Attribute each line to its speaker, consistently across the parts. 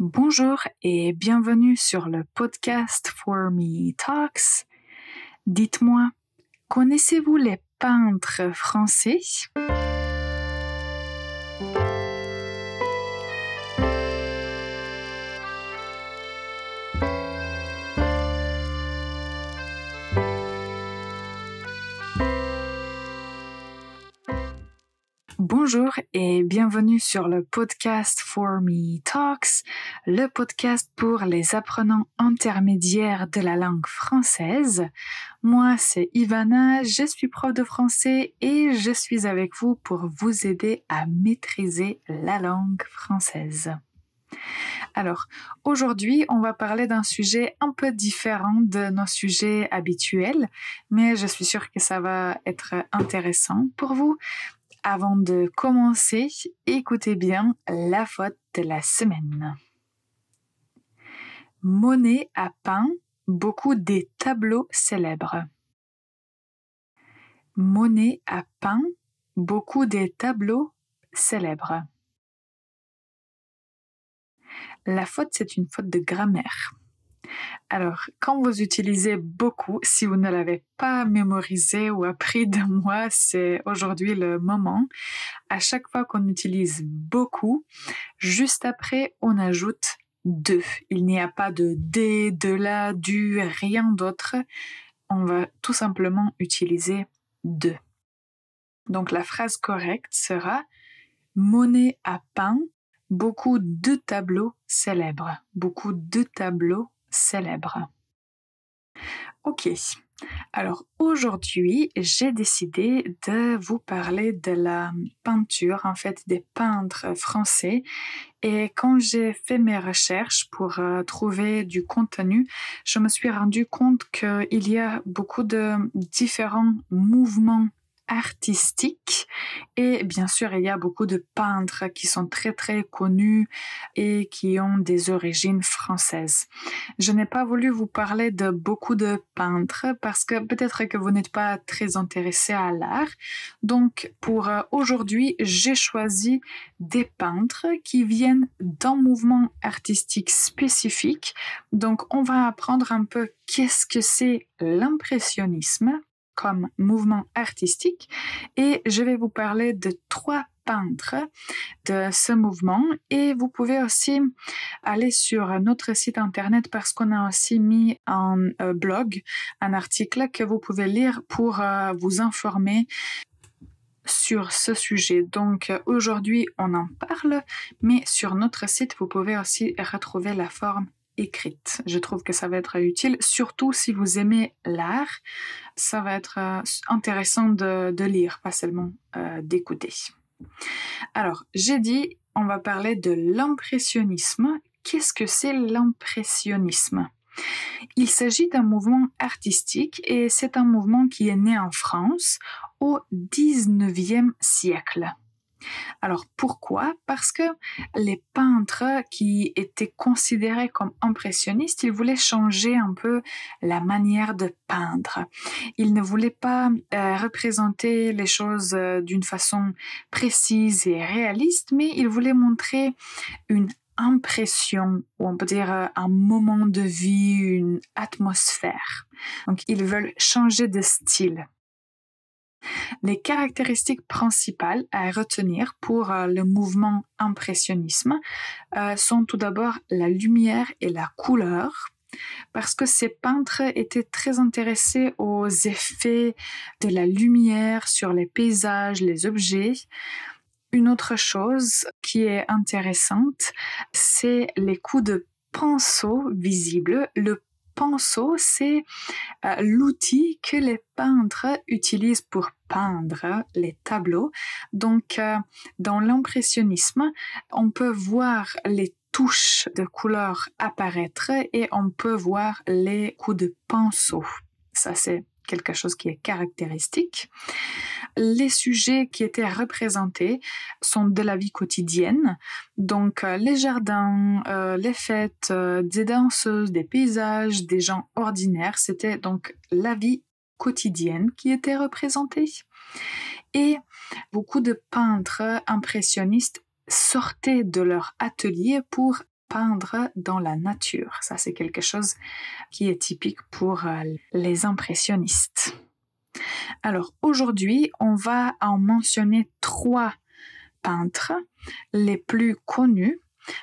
Speaker 1: Bonjour et bienvenue sur le podcast For Me Talks. Dites-moi, connaissez-vous les peintres français? Bonjour et bienvenue sur le podcast For Me Talks, le podcast pour les apprenants intermédiaires de la langue française. Moi, c'est Ivana, je suis prof de français et je suis avec vous pour vous aider à maîtriser la langue française. Alors, aujourd'hui, on va parler d'un sujet un peu différent de nos sujets habituels, mais je suis sûre que ça va être intéressant pour vous. Avant de commencer, écoutez bien la faute de la semaine. Monet a peint beaucoup des tableaux célèbres. Monet a peint beaucoup des tableaux célèbres. La faute, c'est une faute de grammaire. Alors, quand vous utilisez beaucoup, si vous ne l'avez pas mémorisé ou appris de moi, c'est aujourd'hui le moment. À chaque fois qu'on utilise beaucoup, juste après, on ajoute de. Il n'y a pas de des, de la, du, rien d'autre. On va tout simplement utiliser de. Donc, la phrase correcte sera « Monet a peint beaucoup de tableaux célèbres. » Beaucoup de tableaux célèbres. Ok, alors aujourd'hui, j'ai décidé de vous parler de la peinture, en fait, des peintres français. Et quand j'ai fait mes recherches pour trouver du contenu, je me suis rendu compte qu'il y a beaucoup de différents mouvements artistiques et bien sûr il y a beaucoup de peintres qui sont très très connus et qui ont des origines françaises. Je n'ai pas voulu vous parler de beaucoup de peintres parce que peut-être que vous n'êtes pas très intéressé à l'art. Donc pour aujourd'hui, j'ai choisi des peintres qui viennent d'un mouvement artistique spécifique. Donc on va apprendre un peu qu'est-ce que c'est l'impressionnisme comme mouvement artistique et je vais vous parler de 3 peintres de ce mouvement et vous pouvez aussi aller sur notre site internet parce qu'on a aussi mis un blog, un article que vous pouvez lire pour vous informer sur ce sujet. Donc aujourd'hui on en parle, mais sur notre site vous pouvez aussi retrouver la forme écrite. Je trouve que ça va être utile, surtout si vous aimez l'art. Ça va être intéressant de lire, pas seulement d'écouter. Alors, j'ai dit, on va parler de l'impressionnisme. Qu'est-ce que c'est l'impressionnisme ? Il s'agit d'un mouvement artistique et c'est un mouvement qui est né en France au 19e siècle. Alors pourquoi ? Parce que les peintres qui étaient considérés comme impressionnistes, ils voulaient changer un peu la manière de peindre. Ils ne voulaient pas représenter les choses d'une façon précise et réaliste, mais ils voulaient montrer une impression, ou on peut dire un moment de vie, une atmosphère. Donc ils veulent changer de style. Les caractéristiques principales à retenir pour le mouvement impressionnisme sont tout d'abord la lumière et la couleur, parce que ces peintres étaient très intéressés aux effets de la lumière sur les paysages, les objets. Une autre chose qui est intéressante, c'est les coups de pinceau visibles. Le pinceau, c'est l'outil que les peintres utilisent pour peindre les tableaux. Donc, dans l'impressionnisme, on peut voir les touches de couleur apparaître et on peut voir les coups de pinceau. Ça, c'est quelque chose qui est caractéristique. Les sujets qui étaient représentés sont de la vie quotidienne, donc les jardins, les fêtes, des danseuses, des paysages, des gens ordinaires. C'était donc la vie quotidienne qui était représentée. Et beaucoup de peintres impressionnistes sortaient de leur atelier pour peindre dans la nature. Ça, c'est quelque chose qui est typique pour les impressionnistes. Alors, aujourd'hui, on va en mentionner 3 peintres les plus connus.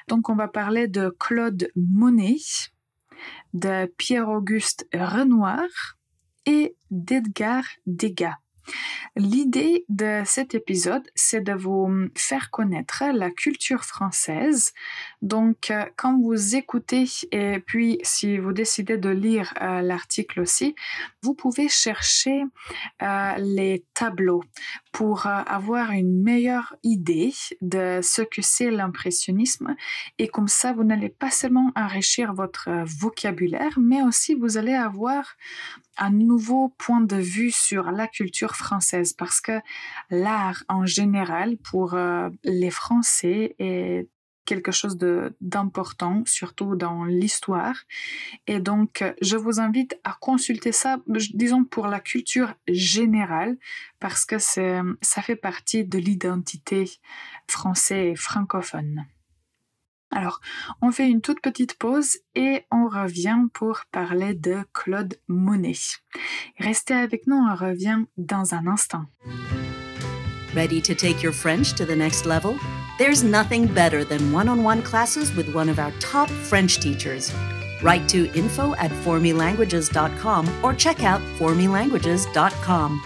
Speaker 1: Donc, on va parler de Claude Monet, de Pierre-Auguste Renoir et d'Edgar Degas. L'idée de cet épisode, c'est de vous faire connaître la culture française. Donc, quand vous écoutez et puis si vous décidez de lire l'article aussi, vous pouvez chercher les tableaux pour avoir une meilleure idée de ce que c'est l'impressionnisme. Et comme ça, vous n'allez pas seulement enrichir votre vocabulaire, mais aussi vous allez avoir un nouveau point de vue sur la culture française parce que l'art en général pour les Français est quelque chose d'important, surtout dans l'histoire. Et donc, je vous invite à consulter ça, disons, pour la culture générale, parce que ça fait partie de l'identité française et francophone. Alors, on fait une toute petite pause et on revient pour parler de Claude Monet. Restez avec nous, on revient dans un instant.
Speaker 2: Ready to take your French to the next level? There's nothing better than one-on-one classes with one of our top French teachers. Write to info@formelanguages.com or check out formelanguages.com.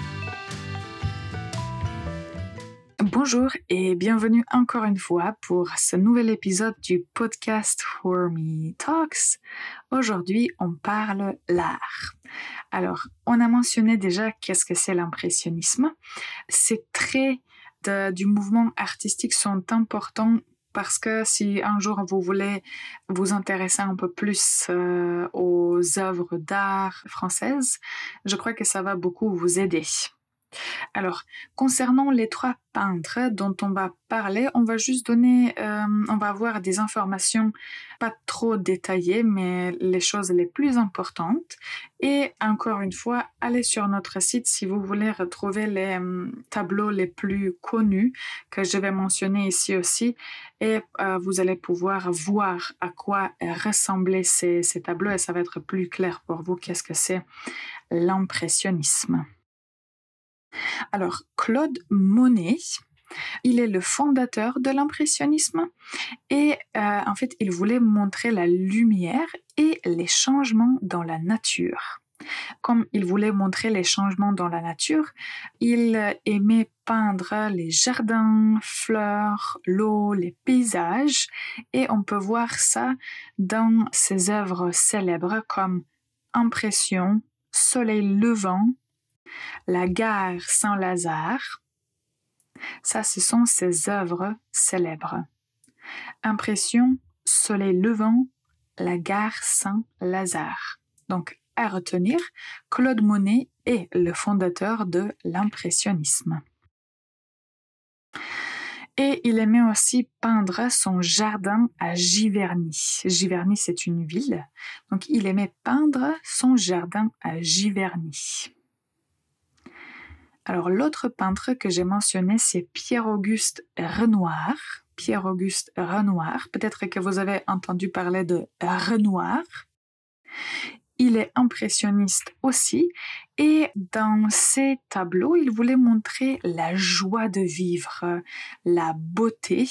Speaker 1: Bonjour et bienvenue encore une fois pour ce nouvel épisode du podcast For Me Talks. Aujourd'hui, on parle l'art. Alors, on a mentionné déjà qu'est-ce que c'est l'impressionnisme. Ces traits du mouvement artistique sont importants parce que si un jour vous voulez vous intéresser un peu plus aux œuvres d'art françaises, je crois que ça va beaucoup vous aider. Alors, concernant les 3 peintres dont on va parler, on va juste donner, on va avoir des informations pas trop détaillées, mais les choses les plus importantes. Et encore une fois, allez sur notre site si vous voulez retrouver les tableaux les plus connus que je vais mentionner ici aussi. Et vous allez pouvoir voir à quoi ressemblaient ces tableaux et ça va être plus clair pour vous qu'est-ce que c'est l'impressionnisme. Alors, Claude Monet, il est le fondateur de l'impressionnisme et en fait, il voulait montrer la lumière et les changements dans la nature. Comme il voulait montrer les changements dans la nature, il aimait peindre les jardins, fleurs, l'eau, les paysages et on peut voir ça dans ses œuvres célèbres comme Impression, Soleil levant, La gare Saint-Lazare. Ça, ce sont ses œuvres célèbres. Impression, Soleil levant, La gare Saint-Lazare. Donc, à retenir, Claude Monet est le fondateur de l'impressionnisme. Et il aimait aussi peindre son jardin à Giverny. Giverny, c'est une ville. Donc, il aimait peindre son jardin à Giverny. Alors, l'autre peintre que j'ai mentionné, c'est Pierre-Auguste Renoir. Pierre-Auguste Renoir. Peut-être que vous avez entendu parler de Renoir. Il est impressionniste aussi. Et dans ses tableaux, il voulait montrer la joie de vivre, la beauté.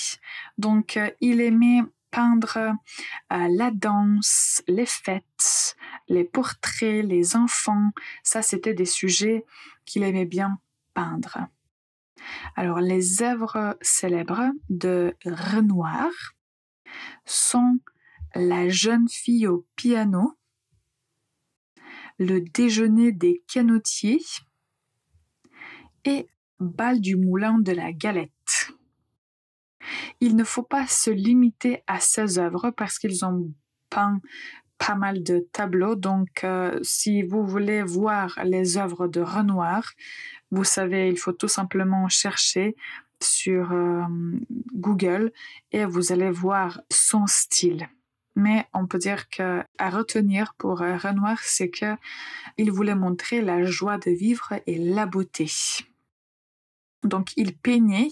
Speaker 1: Donc, il aimait peindre la danse, les fêtes, les portraits, les enfants. Ça, c'était des sujets qu'il aimait bien peindre. Alors, les œuvres célèbres de Renoir sont La jeune fille au piano, Le déjeuner des canotiers et Bal du moulin de la galette. Il ne faut pas se limiter à ces œuvres parce qu'ils ont peint pas mal de tableaux. Donc, si vous voulez voir les œuvres de Renoir, vous savez, il faut tout simplement chercher sur Google et vous allez voir son style. Mais on peut dire qu'à retenir pour Renoir, c'est qu'il voulait montrer la joie de vivre et la beauté. Donc, il peignait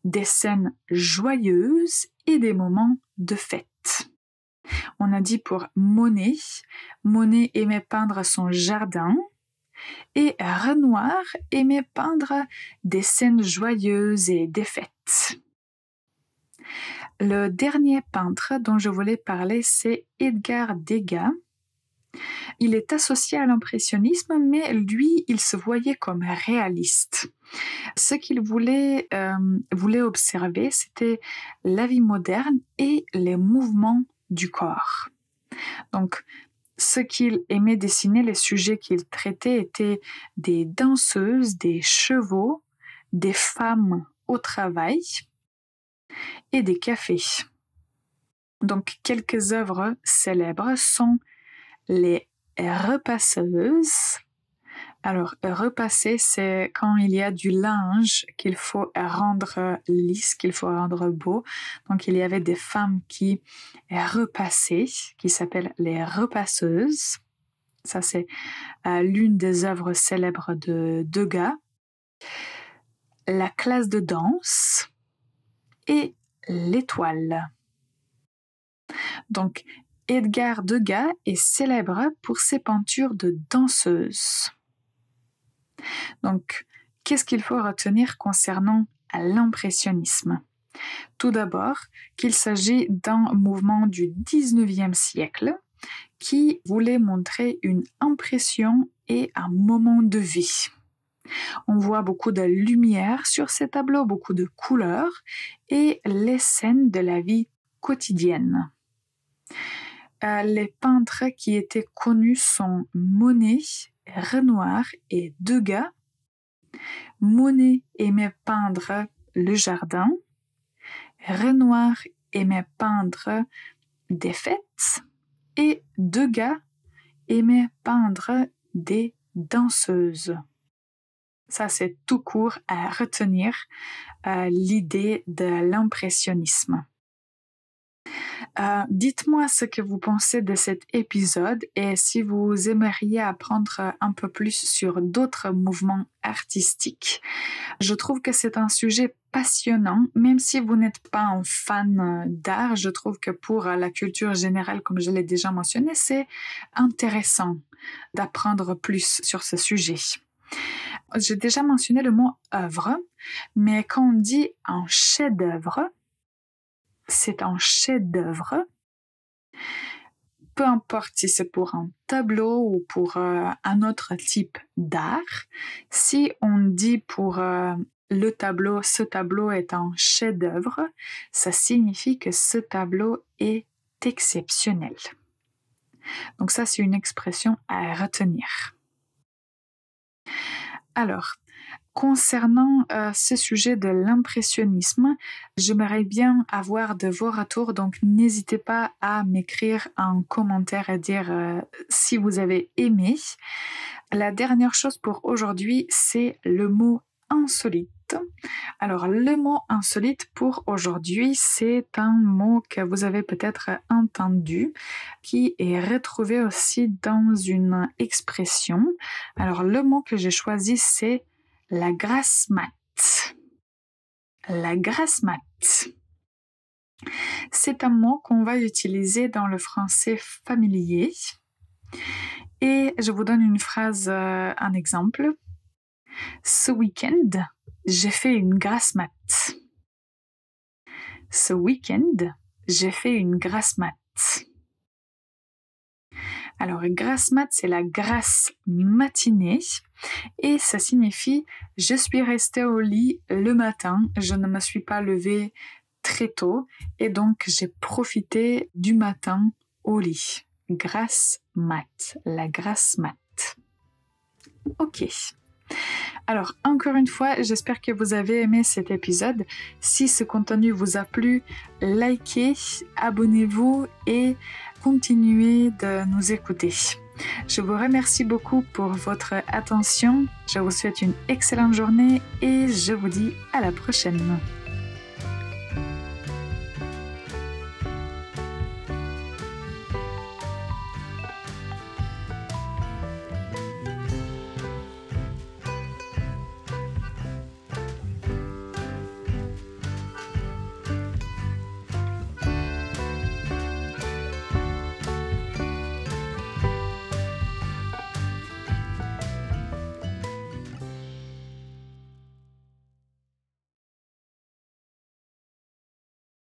Speaker 1: des scènes joyeuses et des moments de fête. on a dit pour Monet, Monet aimait peindre son jardin. Et Renoir aimait peindre des scènes joyeuses et des fêtes. Le dernier peintre dont je voulais parler, c'est Edgar Degas. Il est associé à l'impressionnisme, mais lui, il se voyait comme réaliste. Ce qu'il voulait observer, c'était la vie moderne et les mouvements du corps. Donc, ce qu'il aimait dessiner, les sujets qu'il traitait étaient des danseuses, des chevaux, des femmes au travail et des cafés. Donc, quelques œuvres célèbres sont les repasseuses. Alors, repasser, c'est quand il y a du linge qu'il faut rendre lisse, qu'il faut rendre beau. Donc, il y avait des femmes qui repassaient, qui s'appellent les repasseuses. Ça, c'est l'une des œuvres célèbres de Degas. La classe de danse et l'étoile. Donc, Edgar Degas est célèbre pour ses peintures de danseuses. Donc, qu'est-ce qu'il faut retenir concernant l'impressionnisme? Tout d'abord, qu'il s'agit d'un mouvement du 19e siècle qui voulait montrer une impression et un moment de vie. On voit beaucoup de lumière sur ces tableaux, beaucoup de couleurs et les scènes de la vie quotidienne. Les peintres qui étaient connus sont Monet, Renoir et Degas. Monet aimait peindre le jardin. Renoir aimait peindre des fêtes. Et Degas aimait peindre des danseuses. Ça, c'est tout court à retenir l'idée de l'impressionnisme. Dites-moi ce que vous pensez de cet épisode et si vous aimeriez apprendre un peu plus sur d'autres mouvements artistiques. Je trouve que c'est un sujet passionnant, même si vous n'êtes pas un fan d'art. Je trouve que pour la culture générale, comme je l'ai déjà mentionné, c'est intéressant d'apprendre plus sur ce sujet. J'ai déjà mentionné le mot œuvre, mais quand on dit un chef-d'œuvre, c'est un chef-d'œuvre. Peu importe si c'est pour un tableau ou pour un autre type d'art. Si on dit pour le tableau, ce tableau est un chef-d'œuvre, ça signifie que ce tableau est exceptionnel. Donc ça, c'est une expression à retenir. Alors, concernant ce sujet de l'impressionnisme, j'aimerais bien avoir de vos retours, donc n'hésitez pas à m'écrire un commentaire et dire si vous avez aimé. La dernière chose pour aujourd'hui, c'est le mot insolite. Alors, le mot insolite pour aujourd'hui, c'est un mot que vous avez peut-être entendu, qui est retrouvé aussi dans une expression. Alors, le mot que j'ai choisi, c'est la grasse mat. La grasse mat. C'est un mot qu'on va utiliser dans le français familier. Et je vous donne une phrase, un exemple. Ce week-end, j'ai fait une grasse mat. Ce week-end, j'ai fait une grasse mat. Alors, grasse mat, c'est la grasse matinée et ça signifie « je suis restée au lit le matin, je ne me suis pas levée très tôt et donc j'ai profité du matin au lit ». Grasse mat, la grasse mat. Ok. Alors, encore une fois, j'espère que vous avez aimé cet épisode. Si ce contenu vous a plu, likez, abonnez-vous et continuez de nous écouter. Je vous remercie beaucoup pour votre attention. Je vous souhaite une excellente journée et je vous dis à la prochaine.